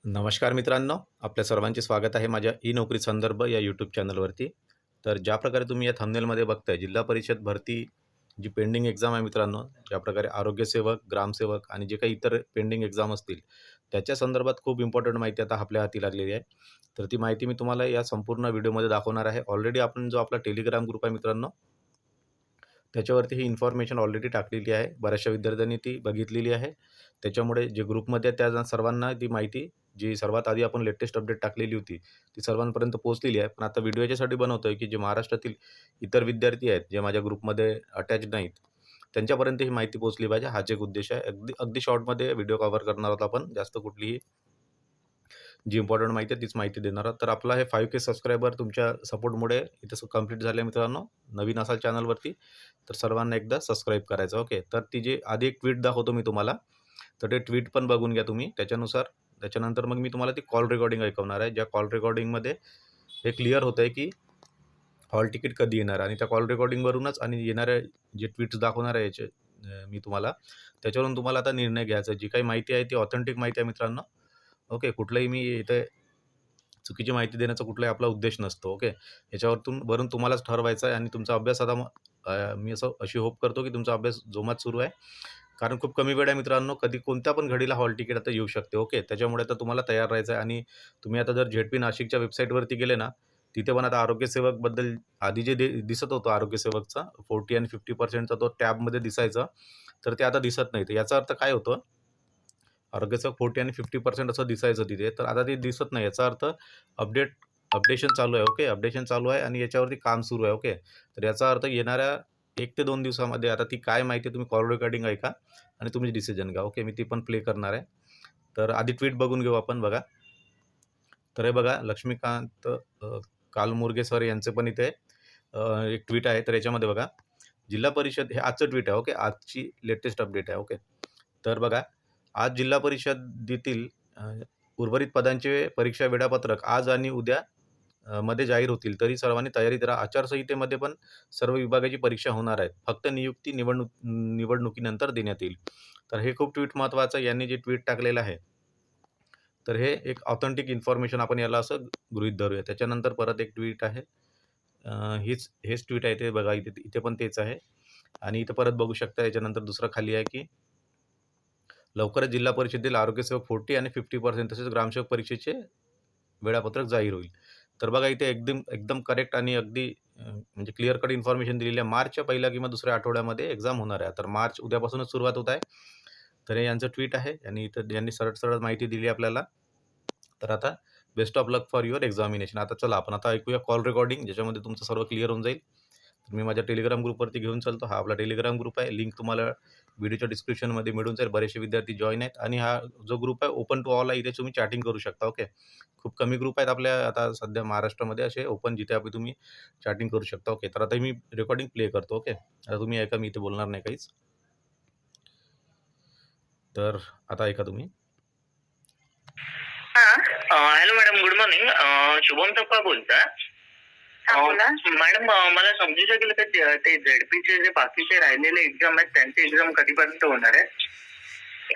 नमस्कार मित्रांनो, आपल्या सर्वांचे स्वागत आहे माझ्या ई नोकरी संदर्भ या यूट्यूब चॅनलवरती. तर ज्या प्रकारे तुम्ही या थंबनेलमध्ये बघताय, जिल्हा परिषद भरती जी पेंडिंग एक्झाम आहे मित्रांनो, ज्याप्रकारे आरोग्यसेवक, ग्रामसेवक आणि जे काही इतर पेंडिंग एक्झाम असतील, त्याच्या संदर्भात खूप इम्पॉर्टंट माहिती आता आपल्या हाती लागलेली आहे. तर ती माहिती मी तुम्हाला या संपूर्ण व्हिडिओमध्ये दाखवणार आहे. ऑलरेडी आपण जो आपला टेलिग्राम ग्रुप आहे मित्रांनो, त्याच्यावरती ही इन्फॉर्मेशन ऑलरेडी टाकलेली आहे. बऱ्याचशा विद्यार्थ्यांनी ती बघितलेली आहे. त्याच्यामुळे जे ग्रुपमध्ये आहे त्या सर्वांना ती माहिती जी सर्वात आधी आपण लेटेस्ट अपडेट टाकलेली होती, ती सर्वांपर्यंत पोहोचलेली आहे. पण आता व्हिडिओ याच्यासाठी बनवतोय, की जे महाराष्ट्रातील इतर विद्यार्थी आहेत, जे माझ्या ग्रुपमध्ये अटॅच नाहीत, त्यांच्यापर्यंत ही माहिती पोहोचली पाहिजे. हाच एक उद्देश आहे. अगदी अगदी शॉर्टमध्ये व्हिडिओ कव्हर करणार आहोत आपण. जास्त कुठलीही जी इम्पॉर्टंट माहिती आहे तीच माहिती देणार आहोत. तर आपला हे 5K सबस्क्रायबर तुमच्या सपोर्टमुळे इथं कंप्लीट झाले मित्रांनो. नवीन असाल चॅनलवरती तर सर्वांना एकदा सबस्क्राईब करायचं. ओके. तर ती जी आधी एक ट्वीट दाखवतो मी तुम्हाला. तर ते ट्वीट पण बघून घ्या तुम्ही. त्याच्यानंतर मग मी तुम्हाला ती कॉल रेकॉर्डिंग ऐकवणार आहे. ज्या कॉल रेकॉर्डिंगमध्ये हे क्लिअर होतं आहे, की हॉल तिकीट कधी येणार आणि त्या कॉल रेकॉर्डिंगवरूनच आणि येणाऱ्या जे ट्वीट्स दाखवणार आहे याचे मी तुम्हाला, त्याच्यावरून तुम्हाला आता निर्णय घ्यायचा आहे. जी काही माहिती आहे ती ऑथेंटिक माहिती आहे मित्रांनो. ओके. कुठलंही मी इथे चुकीची माहिती देण्याचा कुठलाही आपला उद्देश नसतो. ओके. वरून तुम्हालाच ठरवायचं आहे आणि तुमचा अभ्यास आता मी अशी होप करतो, की तुमचा अभ्यास जोमात सुरू आहे. कारण खूप कमी वेळ आहे मित्रांनो. कधी कोणत्या पण घडीला हॉल तिकीट आता येऊ शकते. ओके. त्याच्यामुळे आता तुम्हाला तयार राहायचं आहे आणि तुम्ही आता जर झेडपी नाशिकच्या वेबसाईटवरती गेले ना, तिथे पण आता आरोग्यसेवकबद्दल आधी जे दिसत होतं आरोग्यसेवकचा 40 आणि 50% तो टॅबमध्ये दिसायचा, तर ते आता दिसत नाही. तर याचा अर्थ काय होतं? आरोग्यसेवक 40 आणि 50% असं दिसायचं तिथे. तर आता ते दिसत नाही. याचा अर्थ अपडेशन चालू आहे. ओके. अपडेशन चालू आहे आणि याच्यावरती काम सुरू आहे. ओके. तर याचा अर्थ येणाऱ्या 1 ते 2 दिवसामध्ये आता ती काय माहिती आहे तुम्ही कॉल रेकॉर्डिंग ऐका आणि तुम्ही डिसिजन घ्या. ओके. मी ती पण प्ले करणार आहे. तर आधी ट्वीट बघून घेऊ आपण बघा. तर हे बघा लक्ष्मीकांत कालमुर्गे सर यांचे पण इथे एक ट्वीट आहे. तर याच्यामध्ये बघा, जिल्हा परिषद हे आजचं ट्वीट आहे. ओके. आजची लेटेस्ट अपडेट आहे. ओके. तर बघा, आज जिल्हा परिषदेतील उर्वरित पदांचे परीक्षा वेळापत्रक आज आणि उद्या मध्ये जाहीर होतील. तरी सर्वांनी तयारीत राहा. आचारसंहितेमध्ये पण सर्व विभागाची परीक्षा होणार आहेत. फक्त नियुक्ती निवडणुकीनंतर देण्यात येईल. तर हे खूप ट्वीट महत्त्वाचं आहे. यांनी जे ट्वीट टाकलेलं आहे, तर हे एक ऑथेंटिक इन्फॉर्मेशन आपण याला असं गृहीत धरूया. त्याच्यानंतर परत एक ट्वीट आहे. हेच ट्वीट आहे ते बघा इथे इथे पण तेच आहे आणि इथं परत बघू शकता. याच्यानंतर दुसरं खाली आहे, की लवकरच जिल्हा परिषदेतील आरोग्यसेवक 40 आणि 50% तसेच ग्रामसेवक परीक्षेचे वेळापत्रक जाहीर होईल. तर बघा इथे एकदम एकदम करेक्ट आणि अगदी म्हणजे क्लिअर कट इन्फॉर्मेशन दिलेली आहे. मार्चच्या पहिल्या किंवा दुसऱ्या आठवड्यामध्ये एक्झाम होणार आहे. तर मार्च उद्यापासूनच सुरुवात होत आहे. तर हे यांचं ट्वीट आहे आणि इथं यांनी सरळ-सरळ माहिती दिली आपल्याला. तर आता best of luck for your examination. आता चला आपण आता ऐकूया कॉल रेकॉर्डिंग, ज्याच्यामध्ये तुमचं सर्व क्लिअर होऊन जाईल. तर मी माझ्या टेलिग्राम ग्रुपवरती घेऊन चालतो. हा आपला टेलिग्राम ग्रुप आहे. लिंक तुम्हाला व्हिडिओच्या डिस्क्रिप्शनमध्ये मिळून जाईल. बरेचसे विद्यार्थी जॉइन आहेत आणि हा जो ग्रुप आहे ओपन टू ऑल आहे. इथे तुम्ही चॅटिंग करू शकता. ओके. खूप कमी ग्रुप आहेत आपल्या आता सध्या महाराष्ट्रामध्ये असे ओपन, जिथे तुम्ही चॅटिंग करू शकता. ओके. तर आता मी रेकॉर्डिंग प्ले करतो. ओके. आता तुम्ही ऐका, मी इथे बोलणार नाही काहीच. तर आता ऐका तुम्ही. Hello madam, good morning. Shubham टप्पा बोलता. बोला मॅडम, मला समजू शकेल का ते झेडपीचे जे बाकीचे राहिलेले एक्झाम आहेत त्यांची एक्झाम कधीपर्यंत होणार आहे?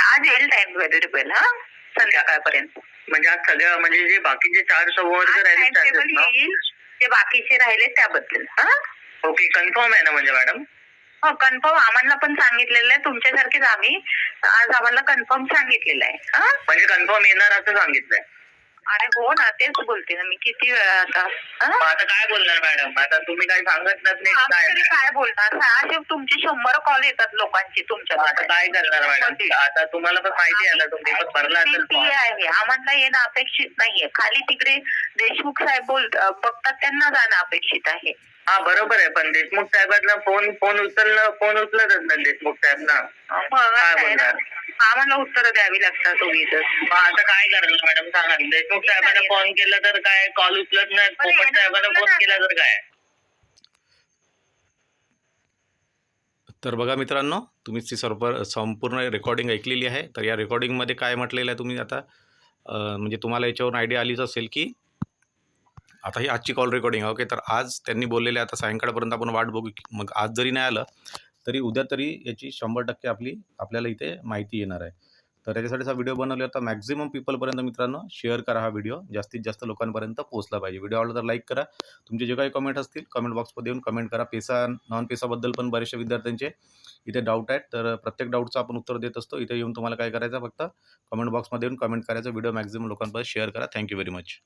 आज येईल टाइम व्हेरिफाईल. संध्याकाळपर्यंत. म्हणजे आज सगळ्या म्हणजे जे बाकीचे 4 संवर्ग राहिले ते बाकीचे राहिले त्याबद्दल. ओके. कन्फर्म आहे ना म्हणजे मॅडम? हो, कन्फर्म आम्हाला पण सांगितलेलं आहे. तुमच्यासारखेच आम्ही आज आम्हाला कन्फर्म सांगितलेलं आहे. म्हणजे कन्फर्म येणार असं सांगितलंय? अरे हो ना, तेच बोलते ना मी किती वेळा आता. आता काय बोलणार मॅडम? आता तुम्ही काही सांगत नाही काय बोलणार? असे तुमचे 100 कॉल येतात लोकांचे तुमच्या. आता काय करणार मॅडम? आता तुम्हाला पण माहिती आहे ना, तुम्ही पण भरला आहे. आम्हाला येणं अपेक्षित नाहीये. खाली तिकडे देशमुख साहेब बघतात, त्यांना जाणं अपेक्षित आहे. हा बरोबर आहे, पण देशमुख साहेबांना फोन उचलतच नाही देशमुख साहेबांना. काय बोलणार? आम्हाला उत्तर द्यावी लागतात तुम्ही तर. आता काय करणार मॅडम सांगा. देशमुख साहेबांना फोन केला तर काय कॉल उचलत नाही, पोपट साहेबांना फोन केला तर काय? तर बघा मित्रांनो, तुम्ही ती संपूर्ण रेकॉर्डिंग ऐकलेली आहे. तर या रेकॉर्डिंगमध्ये काय म्हटलेलं आहे तुम्ही आता म्हणजे तुम्हाला याच्यावरून आयडिया आलीच असेल, की आता ही आजची कॉल रेकॉर्डिंग आहे. ओके. तर आज त्यांनी बोललेले आता सायंकाळपर्यंत आपण वाट बघू. मग आज जरी नाही आलं, तरी उद्या तरी याची 100% आपल्याला इथे माहिती येणार आहे. तर त्याच्यासाठीच हा व्हिडिओ बनवला होता. मॅक्सिमम पीपलपर्यंत मित्रांनो शेअर करा हा व्हिडिओ. जास्तीत जास्त लोकांपर्यंत पोहोचला पाहिजे. व्हिडिओ आवडला तर लाईक करा. तुमचे जे काही कमेंट असतील कमेंट बॉक्समध्ये येऊन कमेंट करा. पेसा, नॉन पेसाबद्दल पण बऱ्याचशा विद्यार्थ्यांचे इथे डाऊट आहेत. तर प्रत्येक डाऊटचं आपण उत्तर देत असतो. इथे येऊन तुम्हाला काय करायचं फक्त कमेंट बॉक्समध्ये येऊन कमेंट करायचं. व्हिडिओ मॅक्सिमम लोकांपर्यंत शेअर करा. Thank you very much.